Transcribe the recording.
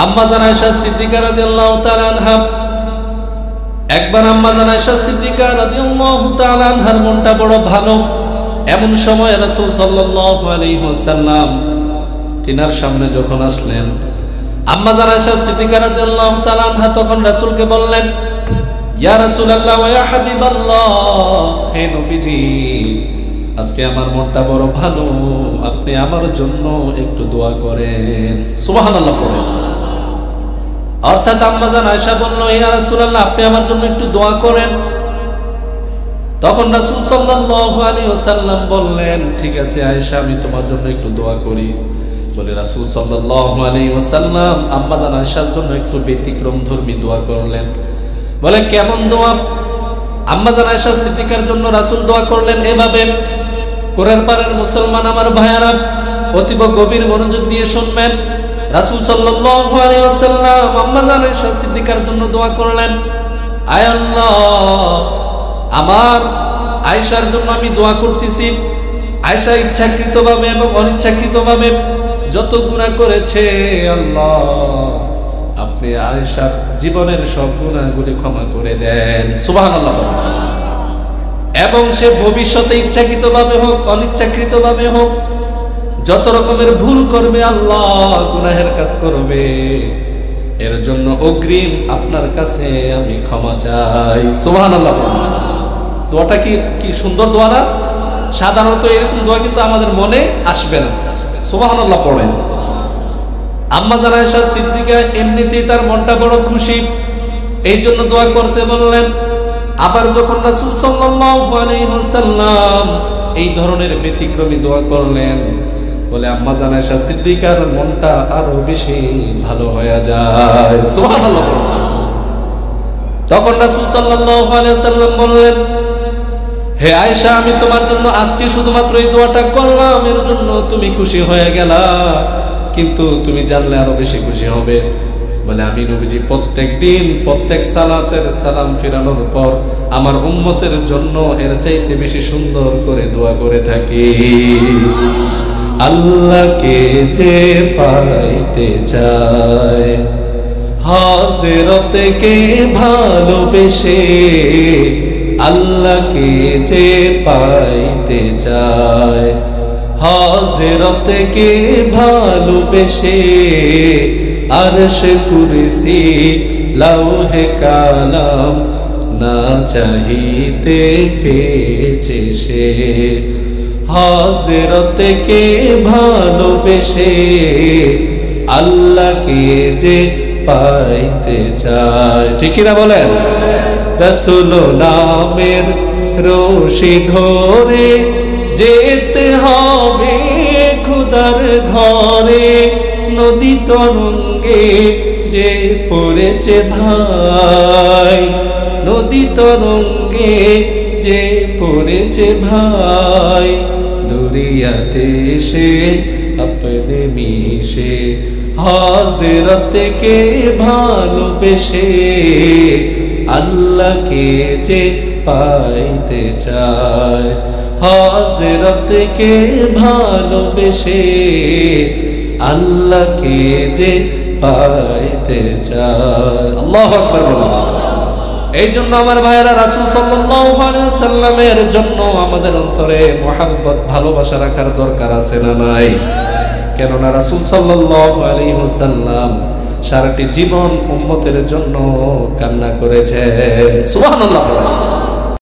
আম্মা জান আয়েশা সিদ্দিকা রাদিয়াল্লাহু তাআলা আনহা, একবার আম্মা জান আয়েশা সিদ্দিকা রাদিয়াল্লাহু তাআলা আনহার মনটা বড় ভালো। এমন সময় রাসূল সাল্লাল্লাহু আলাইহি ওয়াসাল্লাম তিনার সামনে যখন আসলেন, আম্মা জান আয়েশা সিদ্দিকা রাদিয়াল্লাহু তাআলা আনহা তখন রাসূলকে বললেন, ইয়া রাসূলুল্লাহ ওয়া ইয়া হাবিবাল্লাহ, হে নবীজি, আজকে আমার মনটা বড় ভালো, আপনি আমার জন্য একটু দোয়া করেন। সুবহানাল্লাহ পড়েন। অর্থাৎ আম্মা জান আয়েশা বলল, ইয়া রাসূলুল্লাহ, আপনি আমার জন্য একটু দোয়া করেন। তখন রাসূল সাল্লাল্লাহু আলাইহি ওয়াসাল্লাম বললেন, ঠিক আছে আয়েশা, আমি তোমার জন্য একটু দোয়া করি। বলে রাসূল সাল্লাল্লাহু আলাইহি ওয়াসাল্লাম আম্মা জান আয়েশার জন্য একটু ব্যতিক্রমধর্মী দোয়া করলেন। বলে কেমন দোয়া? আম্মা জান আয়েশা সিদ্দিকার জন্য রাসূল দোয়া করলেন এভাবে। কোরআন পারের মুসলমান আমার ভাইয়ারা, অতীব গভীর মনোযোগ দিয়ে শুনবেন। রাসূল সাল্লাল্লাহু আলাইহি ওয়াসাল্লাম আম্মা জান আয়েশা সিদ্দিকার জন্য দোয়া করলেন, আয় আল্লাহ, আমার আয়েশার জন্য আমি দোয়া করতেছি। আয়েশা ইচ্ছাকৃতভাবে এবং অনিচ্ছাকৃতভাবে যত গুনাহ করেছে, আল্লাহ আপনি আয়েশার জীবনের সব গুনাহগুলি ক্ষমা করে দেন। সুবহানাল্লাহ। এবং সে ভবিষ্যতে ইচ্ছাকৃতভাবে হোক অনিচ্ছাকৃতভাবে হোক যত রকমের ভুল করবে, আল্লাহ গুনাহের কাজ করবে, এর জন্য অগ্রিম আপনার কাছে আমি ক্ষমা চাই। সুবহানাল্লাহ। দোয়াটা কি সুন্দর দোয়া না? সাধারণত এরকম দোয়া কিন্তু আমাদের মনে আসবে না। সুবহানাল্লাহ পড়েন। আম্মা জান আয়েশা সিদ্দিকা এমনিতেই তার মনটা বড় খুশি, এই জন্য দোয়া করতে বললেন। আবার যখন রাসূল সাল্লাল্লাহু আলাইহি ওয়াসাল্লাম এই ধরনের ব্যতিক্রমী দোয়া করলেন, বলে আম্মা জান আয়েশা সিদ্দিকার মনটা আরো বেশি ভালো হয়ে যায়। সুবহানাল্লাহ। তখন রাসূল সাল্লাল্লাহু আলাইহি ওয়াসাল্লাম বললেন, হে আয়েশা, আমি তোমার জন্য আজকে শুধুমাত্র এই দোয়াটা করলাম, এর জন্য তুমি খুশি হয়ে গেলা, কিন্তু তুমি জানলে আরো বেশি খুশি হবে। বলে আমি নবীজি প্রত্যেক দিন প্রত্যেক সালাতের সালাম ফিরানোর পর আমার উম্মতের জন্য এর চাইতে বেশি সুন্দর করে দোয়া করে থাকি। আল্লাহকে যে পাইতে চায়, হাজিরতে কে ভালোবেসে, আল্লাহকে যে পাইতে চায়, হাজিরতে কে ভালোবেসে, আরশ কুরসি লৌহে কালাম না চাহিতে পেয়েছে সে, হাজিরতে কে ভালোবেসে, আল্লাহকে যে পাইতে চায়। ঠিক কিনা বলেন? রাসূল নামের রশি ধরে যেতে হবে খোদার ঘরে, নদী তরঙ্গে যে পড়েছে ভাই, নদী তরঙ্গে যে পড়েছে ভাই, দুরিয়াতে সে আপনে মিশে, হাজিরতকে ভালোবেসে, আল্লাহকে যে পাইতে চায়, হাজিরতকে ভালোবেসে, আল্লাহকে যে পাইতে চায়। আল্লাহু আকবার বলুন। এই জন্য আমার ভাইয়েরা, রাসূল সাল্লাল্লাহু আলাইহি ওয়াসাল্লামের জন্য আমাদের অন্তরে মুহাব্বত ভালোবাসা রাখার দরকার আছে না নাই? কেননা রাসূল সাল্লাল্লাহু আলাইহি ওয়াসাল্লাম সারাটি জীবন উম্মতের জন্য কান্না করেছেন। সুবহানাল্লাহ।